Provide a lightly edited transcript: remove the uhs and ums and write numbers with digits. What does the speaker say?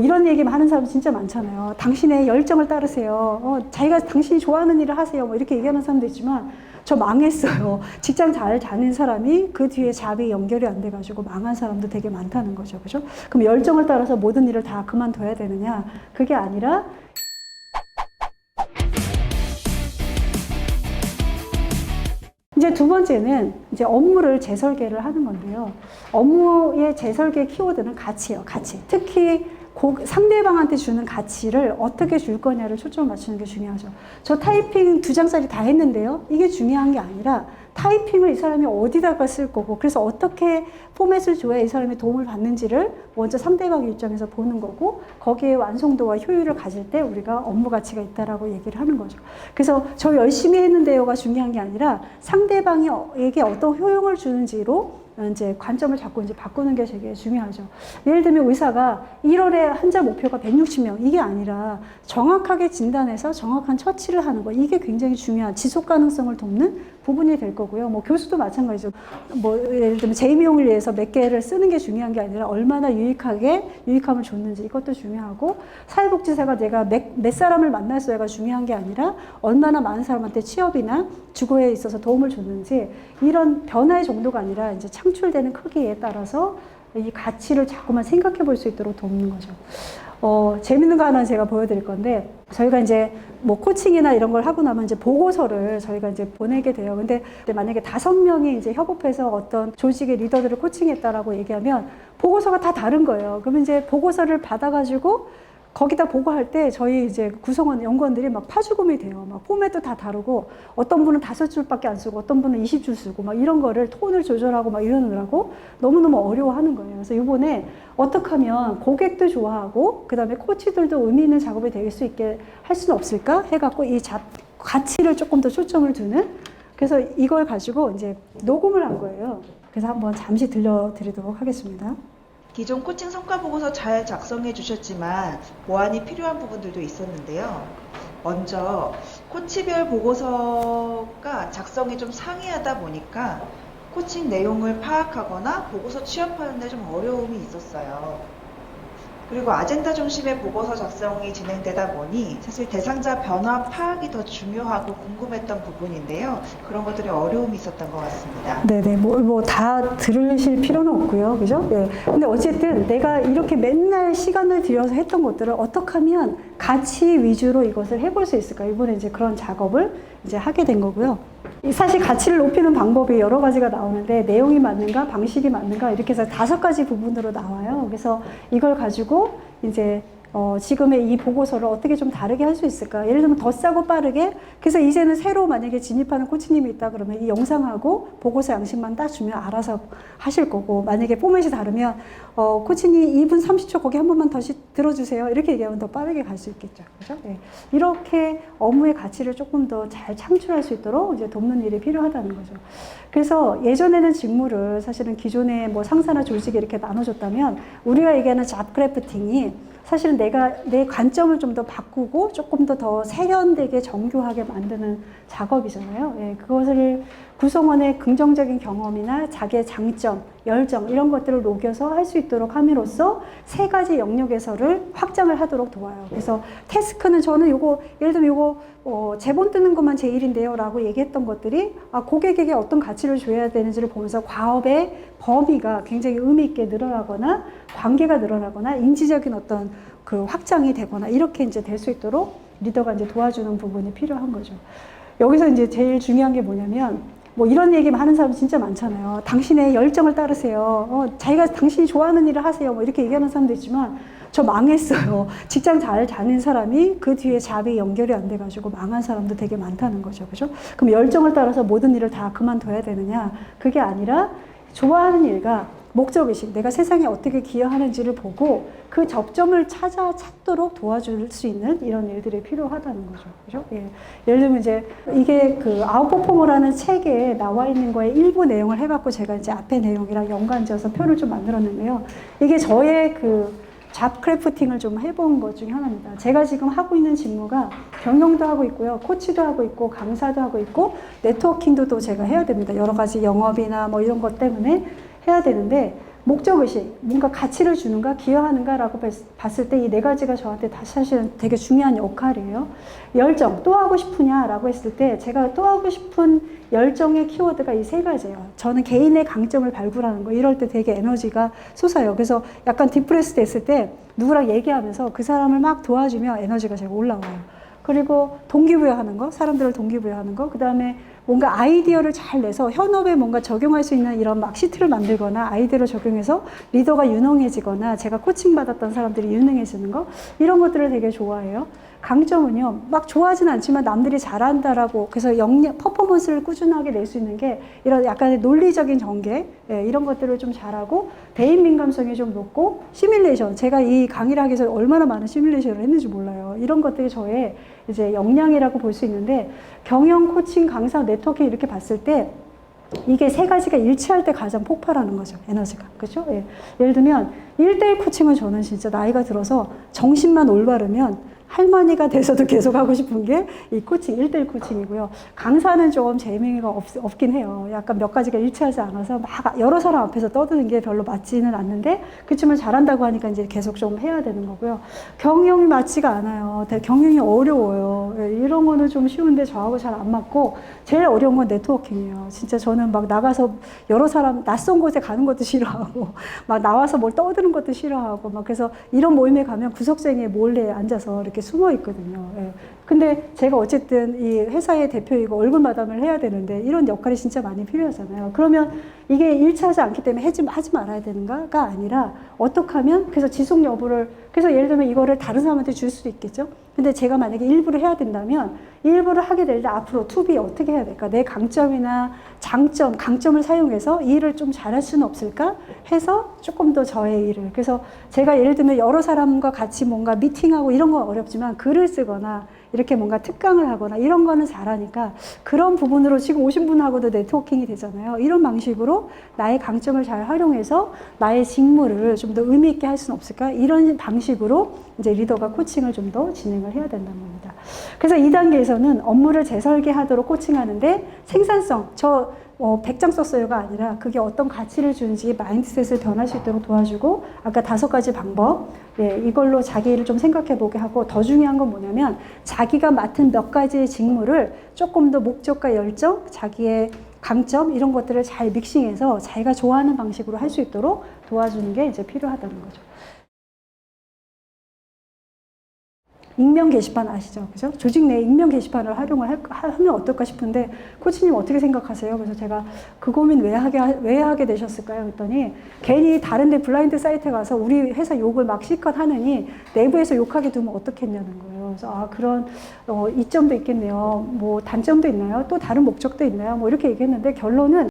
이런 얘기만 하는 사람 진짜 많잖아요. 당신의 열정을 따르세요. 당신이 좋아하는 일을 하세요. 뭐 이렇게 얘기하는 사람도 있지만 저 망했어요. 직장 잘 다닌 사람이 그 뒤에 잡이 연결이 안 돼가지고 망한 사람도 되게 많다는 거죠. 그죠? 그럼 열정을 따라서 모든 일을 다 그만둬야 되느냐? 그게 아니라 이제 두 번째는 이제 업무를 재설계를 하는 건데요. 업무의 재설계 키워드는 가치예요. 가치. 특히 상대방한테 주는 가치를 어떻게 줄 거냐를 초점을 맞추는 게 중요하죠. 저 타이핑 2장짜리 다 했는데요. 이게 중요한 게 아니라 타이핑을 이 사람이 어디다가 쓸 거고, 그래서 어떻게 포맷을 줘야 이 사람이 도움을 받는지를 먼저 상대방의 입장에서 보는 거고, 거기에 완성도와 효율을 가질 때 우리가 업무 가치가 있다라고 얘기를 하는 거죠. 그래서 저 열심히 했는데요가 중요한 게 아니라 상대방에게 어떤 효용을 주는지로 이제 관점을 자꾸 이제 바꾸는 게 되게 중요하죠. 예를 들면 의사가 1월에 환자 목표가 160명 이게 아니라 정확하게 진단해서 정확한 처치를 하는 거, 이게 굉장히 중요한 지속 가능성을 돕는 부분이 될 거고요. 뭐 교수도 마찬가지죠. 뭐 예를 들면 재미용을 위해서 몇 개를 쓰는 게 중요한 게 아니라 얼마나 유익함을 줬는지, 이것도 중요하고, 사회복지사가 내가 몇 사람을 만났어야가 중요한 게 아니라 얼마나 많은 사람한테 취업이나 주거에 있어서 도움을 줬는지, 이런 변화의 정도가 아니라 이제 창출되는 크기에 따라서 이 가치를 자꾸만 생각해 볼 수 있도록 돕는 거죠. 재밌는 거 하나 제가 보여드릴 건데, 저희가 이제 뭐 코칭이나 이런 걸 하고 나면 이제 보고서를 저희가 이제 보내게 돼요. 근데 만약에 5명이 이제 협업해서 어떤 조직의 리더들을 코칭했다라고 얘기하면 보고서가 다 다른 거예요. 그러면 이제 보고서를 받아가지고 거기다 보고할 때 저희 이제 구성원, 연구원들이 막 파죽음이 돼요. 막 포맷도 다 다르고, 어떤 분은 5줄밖에 안 쓰고, 어떤 분은 20줄 쓰고, 막 이런 거를 톤을 조절하고 막 이러느라고 너무너무 어려워하는 거예요. 그래서 이번에 어떻게 하면 고객도 좋아하고, 그 다음에 코치들도 의미 있는 작업이 될 수 있게 할 수는 없을까? 해갖고 이 가치를 조금 더 초점을 두는, 그래서 이걸 가지고 이제 녹음을 한 거예요. 그래서 한번 잠시 들려드리도록 하겠습니다. 기존 코칭 성과 보고서 잘 작성해 주셨지만 보완이 필요한 부분들도 있었는데요. 먼저 코치별 보고서가 작성이 좀 상이하다 보니까 코칭 내용을 파악하거나 보고서 취합하는 데 좀 어려움이 있었어요. 그리고 아젠다 중심의 보고서 작성이 진행되다 보니 사실 대상자 변화 파악이 더 중요하고 궁금했던 부분인데요. 그런 것들이 어려움이 있었던 것 같습니다. 네네, 뭐 다 들으실 필요는 없고요. 그죠? 예. 근데 어쨌든 내가 이렇게 맨날 시간을 들여서 했던 것들을 어떻게 하면 가치 위주로 이것을 해볼 수 있을까? 이번에 이제 그런 작업을 이제 하게 된 거고요. 사실 가치를 높이는 방법이 여러 가지가 나오는데, 내용이 맞는가, 방식이 맞는가, 이렇게 해서 5가지 부분으로 나와요. 그래서 이걸 가지고 이제 지금의 이 보고서를 어떻게 좀 다르게 할 수 있을까? 예를 들면 더 싸고 빠르게. 그래서 이제는 새로 만약에 진입하는 코치님이 있다 그러면 이 영상하고 보고서 양식만 딱 주면 알아서 하실 거고, 만약에 포맷이 다르면 코치님 2분 30초 거기 한 번만 다시 들어주세요. 이렇게 얘기하면 더 빠르게 갈 수 있겠죠. 그죠? 네. 이렇게 업무의 가치를 조금 더 잘 창출할 수 있도록 이제 돕는 일이 필요하다는 거죠. 그래서 예전에는 직무를 사실은 기존에 뭐 상사나 조직에 이렇게 나눠줬다면, 우리가 얘기하는 잡 크래프팅이 사실은 내 관점을 좀 더 바꾸고 조금 더 세련되게 정교하게 만드는 작업이잖아요. 예, 그것을 구성원의 긍정적인 경험이나 자기의 장점, 열정 이런 것들을 녹여서 할 수 있도록 함으로써 3가지 영역에서를 확장을 하도록 도와요. 그래서 태스크는 저는 예를 들면 제본 뜨는 것만 제 일인데요 라고 얘기했던 것들이 고객에게 어떤 가치를 줘야 되는지를 보면서 과업의 범위가 굉장히 의미 있게 늘어나거나, 관계가 늘어나거나, 인지적인 어떤 그 확장이 되거나, 이렇게 이제 될 수 있도록 리더가 이제 도와주는 부분이 필요한 거죠. 여기서 이제 제일 중요한 게 뭐냐면, 뭐 이런 얘기만 하는 사람 진짜 많잖아요. 당신의 열정을 따르세요. 당신이 좋아하는 일을 하세요. 뭐 이렇게 얘기하는 사람도 있지만 저 망했어요. 직장 잘 다닌 사람이 그 뒤에 잡이 연결이 안 돼가지고 망한 사람도 되게 많다는 거죠. 그죠? 그럼 열정을 따라서 모든 일을 다 그만둬야 되느냐? 그게 아니라 좋아하는 일과 목적의식, 내가 세상에 어떻게 기여하는지를 보고 그 접점을 찾도록 도와줄 수 있는 이런 일들이 필요하다는 거죠. 그죠? 예. 예를 들면 이제 이게 그 아웃퍼포머라는 책에 나와 있는 거에 일부 내용을 해갖고 제가 이제 앞에 내용이랑 연관지어서 표를 좀 만들었는데요. 이게 저의 잡 크래프팅을 좀 해본 것 중에 하나입니다. 제가 지금 하고 있는 직무가 경영도 하고 있고요. 코치도 하고 있고, 강사도 하고 있고, 네트워킹도 또 제가 해야 됩니다. 여러 가지 영업이나 뭐 이런 것 때문에 해야 되는데, 목적의식, 뭔가 가치를 주는가, 기여하는가라고 봤을 때 이 네 가지가 저한테 다 사실은 되게 중요한 역할이에요. 열정, 또 하고 싶으냐라고 했을 때 제가 또 하고 싶은 열정의 키워드가 이 세 가지예요. 저는 개인의 강점을 발굴하는 거, 이럴 때 되게 에너지가 솟아요. 그래서 약간 디프레스 됐을 때 누구랑 얘기하면서 그 사람을 막 도와주면 에너지가 제가 올라와요. 그리고 동기부여하는 거, 사람들을 동기부여하는 거, 그 다음에 뭔가 아이디어를 잘 내서 현업에 뭔가 적용할 수 있는 이런 막 시트를 만들거나 아이디어를 적용해서 리더가 유능해지거나 제가 코칭받았던 사람들이 유능해지는 거, 이런 것들을 되게 좋아해요. 강점은요, 막 좋아하진 않지만 남들이 잘한다라고, 그래서 퍼포먼스를 꾸준하게 낼 수 있는 게 이런 약간의 논리적인 전개, 예, 이런 것들을 좀 잘하고, 대인 민감성이 좀 높고, 시뮬레이션, 제가 이 강의를 하기 전에 얼마나 많은 시뮬레이션을 했는지 몰라요. 이런 것들이 저의 이제 역량이라고 볼 수 있는데, 경영, 코칭, 강사, 네트워킹 이렇게 봤을 때 이게 세 가지가 일치할 때 가장 폭발하는 거죠. 에너지가. 그죠? 예. 예를 들면 1대1 코칭은 저는 진짜 나이가 들어서 정신만 올바르면 할머니가 돼서도 계속 하고 싶은 게 이 코칭, 1대1 코칭이고요. 강사는 좀 재미가 없긴 해요. 약간 몇 가지가 일치하지 않아서 막 여러 사람 앞에서 떠드는 게 별로 맞지는 않는데, 그렇지만 잘한다고 하니까 이제 계속 좀 해야 되는 거고요. 경영이 맞지가 않아요. 경영이 어려워요. 이런 거는 좀 쉬운데 저하고 잘 안 맞고, 제일 어려운 건 네트워킹이에요. 진짜 저는 막 나가서 여러 사람, 낯선 곳에 가는 것도 싫어하고, 막 나와서 뭘 떠드는 것도 싫어하고, 막 그래서 이런 모임에 가면 구석쟁이에 몰래 앉아서 이렇게 숨어 있거든요. 예. 근데 제가 어쨌든 이 회사의 대표이고 얼굴 마담을 해야 되는데 이런 역할이 진짜 많이 필요하잖아요. 그러면 이게 일치하지 않기 때문에 하지 말아야 되는가가 아니라 어떻게 하면, 그래서 지속 여부를, 그래서 예를 들면 이거를 다른 사람한테 줄 수도 있겠죠. 근데 제가 만약에 일부를 해야 된다면 일부를 하게 될 때 앞으로 투비 어떻게 해야 될까? 내 강점이나 장점, 강점을 사용해서 이 일을 좀 잘할 수는 없을까? 해서 조금 더 저의 일을. 그래서 제가 예를 들면 여러 사람과 같이 뭔가 미팅하고 이런 건 어렵지만 글을 쓰거나 이렇게 뭔가 특강을 하거나 이런 거는 잘하니까 그런 부분으로 지금 오신 분하고도 네트워킹이 되잖아요. 이런 방식으로 나의 강점을 잘 활용해서 나의 직무를 좀 더 의미 있게 할 수는 없을까? 이런 방식으로 이제 리더가 코칭을 좀 더 진행을 해야 된다는 겁니다. 그래서 2단계에서는 업무를 재설계하도록 코칭하는데 생산성, 100장 썼어요가 아니라 그게 어떤 가치를 주는지 마인드셋을 변할 수 있도록 도와주고, 아까 5가지 방법, 예, 이걸로 자기 일을 좀 생각해 보게 하고, 더 중요한 건 뭐냐면 자기가 맡은 몇 가지의 직무를 조금 더 목적과 열정, 자기의 강점 이런 것들을 잘 믹싱해서 자기가 좋아하는 방식으로 할 수 있도록 도와주는 게 이제 필요하다는 거죠. 익명 게시판 아시죠? 그죠? 조직 내 익명 게시판을 활용을 하면 어떨까 싶은데, 코치님 어떻게 생각하세요? 그래서 제가 그 고민 왜 하게 되셨을까요? 그랬더니 괜히 다른데 블라인드 사이트에 가서 우리 회사 욕을 막 실컷 하느니 내부에서 욕하게 두면 어떻겠냐는 거예요. 그래서 그런 이점도 있겠네요. 뭐 단점도 있나요? 또 다른 목적도 있나요? 뭐 이렇게 얘기했는데 결론은